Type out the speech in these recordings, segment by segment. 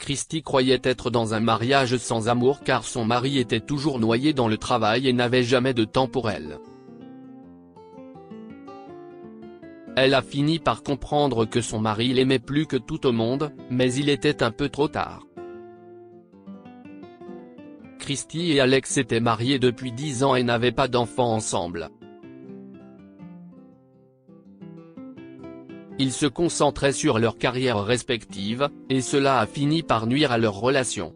Christy croyait être dans un mariage sans amour car son mari était toujours noyé dans le travail et n'avait jamais de temps pour elle. Elle a fini par comprendre que son mari l'aimait plus que tout au monde, mais il était un peu trop tard. Christy et Alex étaient mariés depuis 10 ans et n'avaient pas d'enfants ensemble. Ils se concentraient sur leurs carrières respectives, et cela a fini par nuire à leur relation.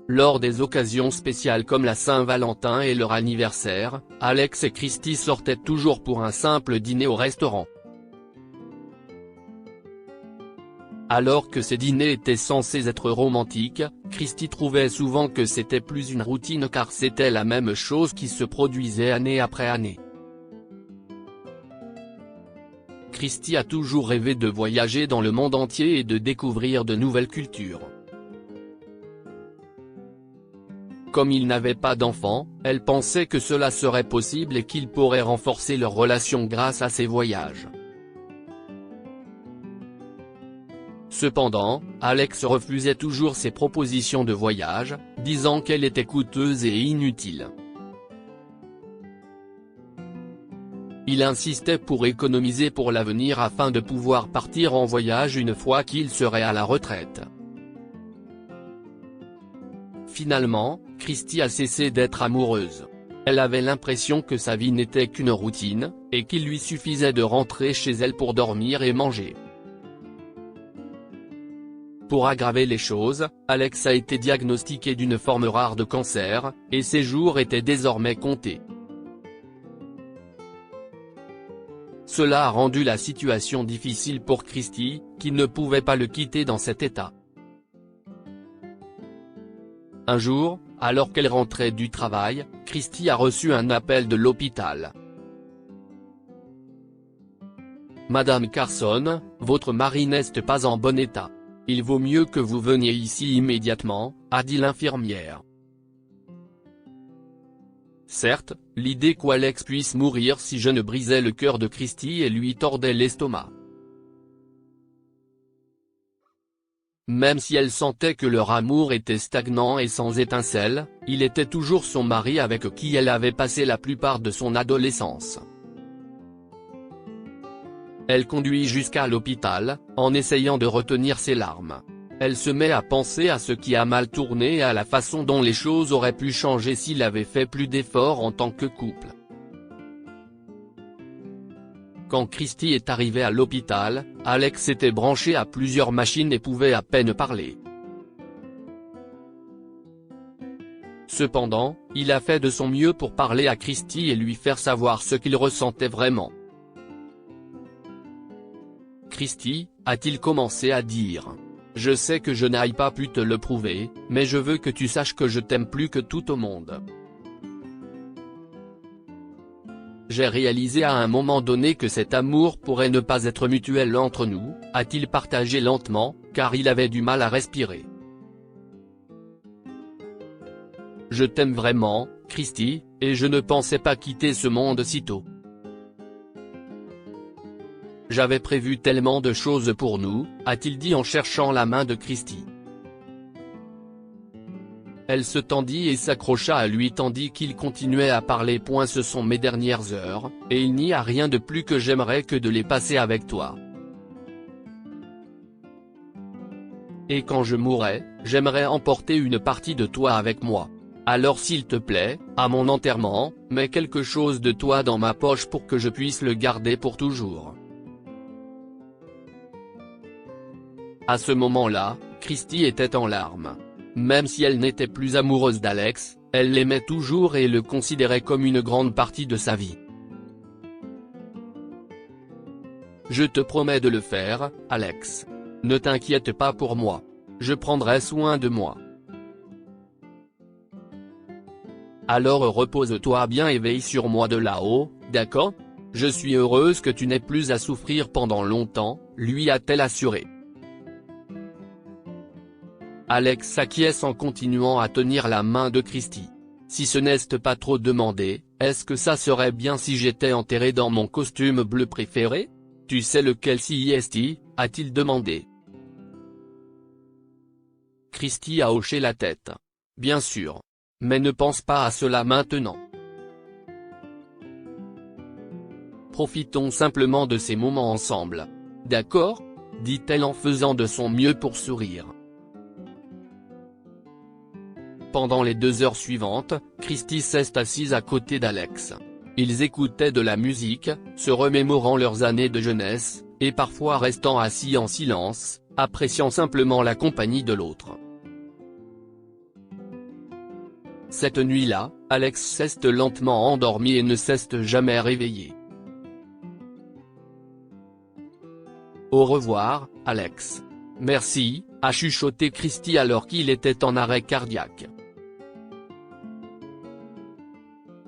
Lors des occasions spéciales comme la Saint-Valentin et leur anniversaire, Alex et Christy sortaient toujours pour un simple dîner au restaurant. Alors que ces dîners étaient censés être romantiques, Christy trouvait souvent que c'était plus une routine car c'était la même chose qui se produisait année après année. Christy a toujours rêvé de voyager dans le monde entier et de découvrir de nouvelles cultures. Comme ils n'avaient pas d'enfants, elle pensait que cela serait possible et qu'ils pourraient renforcer leur relation grâce à ces voyages. Cependant, Alex refusait toujours ces propositions de voyage, disant qu'elles étaient coûteuses et inutiles. Il insistait pour économiser pour l'avenir afin de pouvoir partir en voyage une fois qu'il serait à la retraite. Finalement, Christy a cessé d'être amoureuse. Elle avait l'impression que sa vie n'était qu'une routine, et qu'il lui suffisait de rentrer chez elle pour dormir et manger. Pour aggraver les choses, Alex a été diagnostiqué d'une forme rare de cancer, et ses jours étaient désormais comptés. Cela a rendu la situation difficile pour Christy, qui ne pouvait pas le quitter dans cet état. Un jour, alors qu'elle rentrait du travail, Christy a reçu un appel de l'hôpital. « Madame Carson, votre mari n'est pas en bon état. Il vaut mieux que vous veniez ici immédiatement », a dit l'infirmière. Certes, l'idée qu'Alex puisse mourir si jeune brisait le cœur de Christy et lui tordait l'estomac. Même si elle sentait que leur amour était stagnant et sans étincelle, il était toujours son mari avec qui elle avait passé la plupart de son adolescence. Elle conduit jusqu'à l'hôpital, en essayant de retenir ses larmes. Elle se met à penser à ce qui a mal tourné et à la façon dont les choses auraient pu changer s'il avait fait plus d'efforts en tant que couple. Quand Christy est arrivée à l'hôpital, Alex était branché à plusieurs machines et pouvait à peine parler. Cependant, il a fait de son mieux pour parler à Christy et lui faire savoir ce qu'il ressentait vraiment. Christy, a-t-il commencé à dire. Je sais que je n'aille pas pu te le prouver, mais je veux que tu saches que je t'aime plus que tout au monde. J'ai réalisé à un moment donné que cet amour pourrait ne pas être mutuel entre nous, a-t-il partagé lentement, car il avait du mal à respirer. Je t'aime vraiment, Christy, et je ne pensais pas quitter ce monde si tôt. J'avais prévu tellement de choses pour nous, a-t-il dit en cherchant la main de Christy. Elle se tendit et s'accrocha à lui tandis qu'il continuait à parler. Ce sont mes dernières heures, et il n'y a rien de plus que j'aimerais que de les passer avec toi. Et quand je mourrai, j'aimerais emporter une partie de toi avec moi. Alors s'il te plaît, à mon enterrement, mets quelque chose de toi dans ma poche pour que je puisse le garder pour toujours. À ce moment-là, Christy était en larmes. Même si elle n'était plus amoureuse d'Alex, elle l'aimait toujours et le considérait comme une grande partie de sa vie. Je te promets de le faire, Alex. Ne t'inquiète pas pour moi. Je prendrai soin de moi. Alors repose-toi bien et veille sur moi de là-haut, d'accord? Je suis heureuse que tu n'aies plus à souffrir pendant longtemps, lui a-t-elle assuré. Alex s'acquiesce en continuant à tenir la main de Christy. Si ce n'est pas trop demandé, est-ce que ça serait bien si j'étais enterré dans mon costume bleu préféré? Tu sais lequel c'est, a-t-il demandé. Christy a hoché la tête. Bien sûr. Mais ne pense pas à cela maintenant. Profitons simplement de ces moments ensemble. D'accord ? Dit-elle en faisant de son mieux pour sourire. Pendant les 2 heures suivantes, Christy s'est assise à côté d'Alex. Ils écoutaient de la musique, se remémorant leurs années de jeunesse, et parfois restant assis en silence, appréciant simplement la compagnie de l'autre. Cette nuit-là, Alex s'est lentement endormi et ne s'est jamais réveillé. Au revoir, Alex. Merci, a chuchoté Christy alors qu'il était en arrêt cardiaque.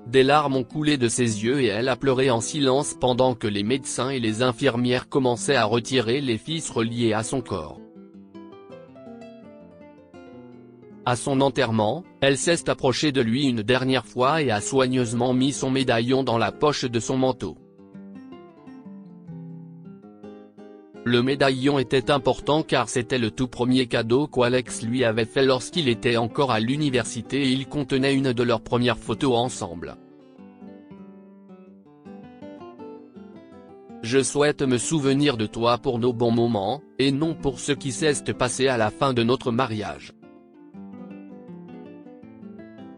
Des larmes ont coulé de ses yeux et elle a pleuré en silence pendant que les médecins et les infirmières commençaient à retirer les fils reliés à son corps. À son enterrement, elle s'est approchée de lui une dernière fois et a soigneusement mis son médaillon dans la poche de son manteau. Le médaillon était important car c'était le tout premier cadeau qu'Alex lui avait fait lorsqu'il était encore à l'université et il contenait une de leurs premières photos ensemble. Je souhaite me souvenir de toi pour nos bons moments, et non pour ce qui s'est passé à la fin de notre mariage.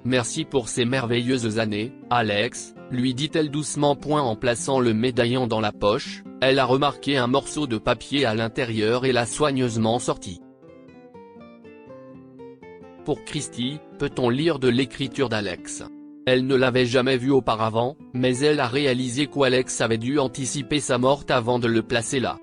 Merci pour ces merveilleuses années, Alex, lui dit-elle doucement. En plaçant le médaillon dans la poche, elle a remarqué un morceau de papier à l'intérieur et l'a soigneusement sorti. Pour Christy, peut-on lire de l'écriture d'Alex? Elle ne l'avait jamais vu auparavant, mais elle a réalisé qu'Alex avait dû anticiper sa mort avant de le placer là.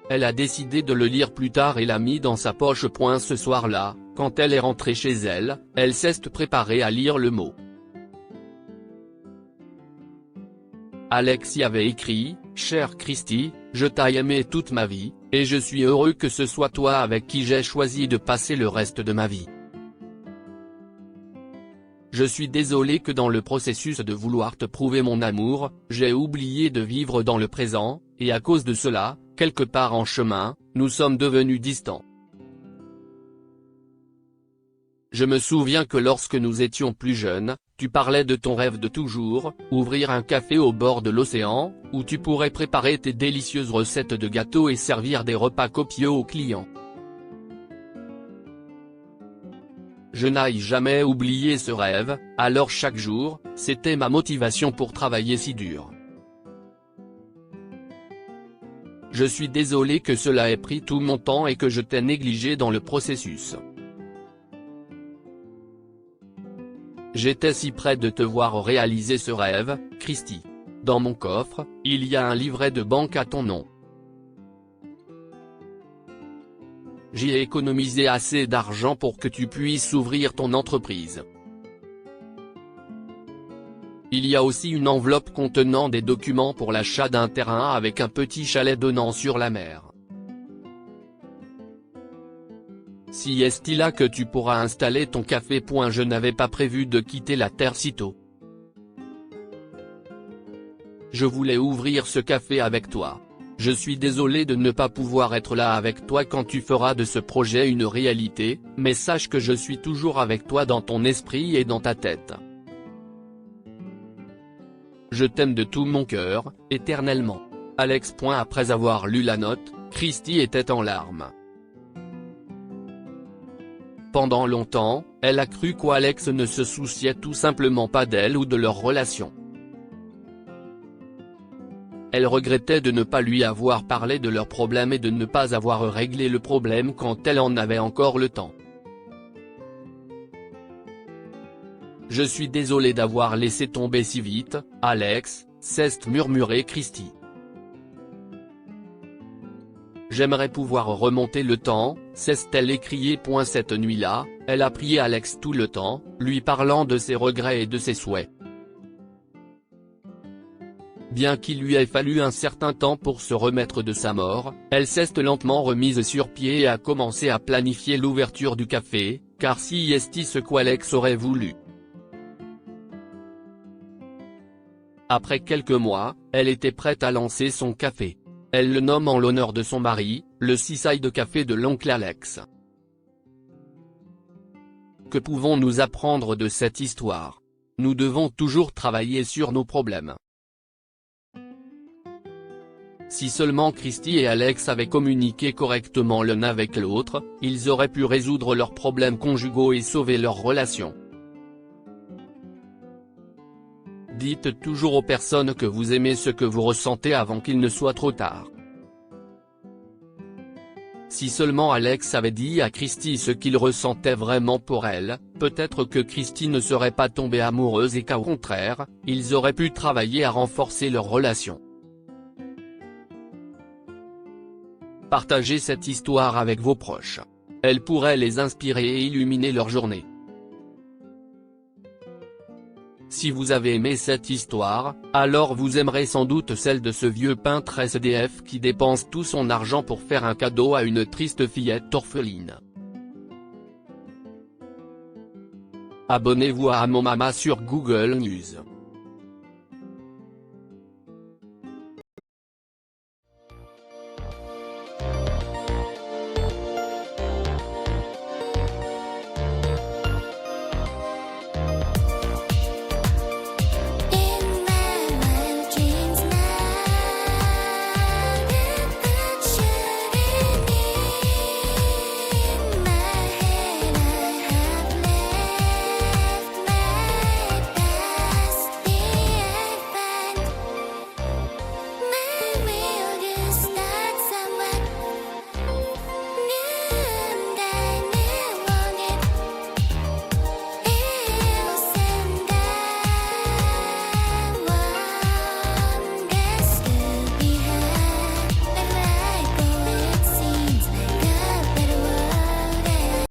Elle a décidé de le lire plus tard et l'a mis dans sa poche. Ce soir-là, quand elle est rentrée chez elle, elle s'est préparée à lire le mot. Alex y avait écrit, « Chère Christy, je t'ai aimé toute ma vie, et je suis heureux que ce soit toi avec qui j'ai choisi de passer le reste de ma vie. Je suis désolé que dans le processus de vouloir te prouver mon amour, j'ai oublié de vivre dans le présent, et à cause de cela, quelque part en chemin, nous sommes devenus distants. Je me souviens que lorsque nous étions plus jeunes, tu parlais de ton rêve de toujours, ouvrir un café au bord de l'océan, où tu pourrais préparer tes délicieuses recettes de gâteaux et servir des repas copieux aux clients. Je n'ai jamais oublié ce rêve, alors chaque jour, c'était ma motivation pour travailler si dur. Je suis désolé que cela ait pris tout mon temps et que je t'ai négligé dans le processus. J'étais si près de te voir réaliser ce rêve, Christy. Dans mon coffre, il y a un livret de banque à ton nom. J'y ai économisé assez d'argent pour que tu puisses ouvrir ton entreprise. Il y a aussi une enveloppe contenant des documents pour l'achat d'un terrain avec un petit chalet donnant sur la mer. Si est là que tu pourras installer ton café. Je n'avais pas prévu de quitter la terre si tôt. Je voulais ouvrir ce café avec toi. Je suis désolé de ne pas pouvoir être là avec toi quand tu feras de ce projet une réalité, mais sache que je suis toujours avec toi dans ton esprit et dans ta tête. Je t'aime de tout mon cœur, éternellement. Alex. Après avoir lu la note, Christy était en larmes. Pendant longtemps, elle a cru qu'Alex ne se souciait tout simplement pas d'elle ou de leur relation. Elle regrettait de ne pas lui avoir parlé de leurs problèmes et de ne pas avoir réglé le problème quand elle en avait encore le temps. Je suis désolé d'avoir laissé tomber si vite, Alex, s'est murmuré Christy. J'aimerais pouvoir remonter le temps, s'est-elle écriée. Cette nuit-là, elle a prié Alex tout le temps, lui parlant de ses regrets et de ses souhaits. Bien qu'il lui ait fallu un certain temps pour se remettre de sa mort, elle s'est lentement remise sur pied et a commencé à planifier l'ouverture du café, car si est ce qu'Alex aurait voulu. Après quelques mois, elle était prête à lancer son café. Elle le nomme en l'honneur de son mari, le Seaside Café de l'oncle Alex. Que pouvons-nous apprendre de cette histoire? Nous devons toujours travailler sur nos problèmes. Si seulement Christy et Alex avaient communiqué correctement l'un avec l'autre, ils auraient pu résoudre leurs problèmes conjugaux et sauver leur relation. Dites toujours aux personnes que vous aimez ce que vous ressentez avant qu'il ne soit trop tard. Si seulement Alex avait dit à Christy ce qu'il ressentait vraiment pour elle, peut-être que Christy ne serait pas tombée amoureuse et qu'au contraire, ils auraient pu travailler à renforcer leur relation. Partagez cette histoire avec vos proches. Elle pourrait les inspirer et illuminer leur journée. Si vous avez aimé cette histoire, alors vous aimerez sans doute celle de ce vieux peintre SDF qui dépense tout son argent pour faire un cadeau à une triste fillette orpheline. Abonnez-vous à Mon Mama sur Google News.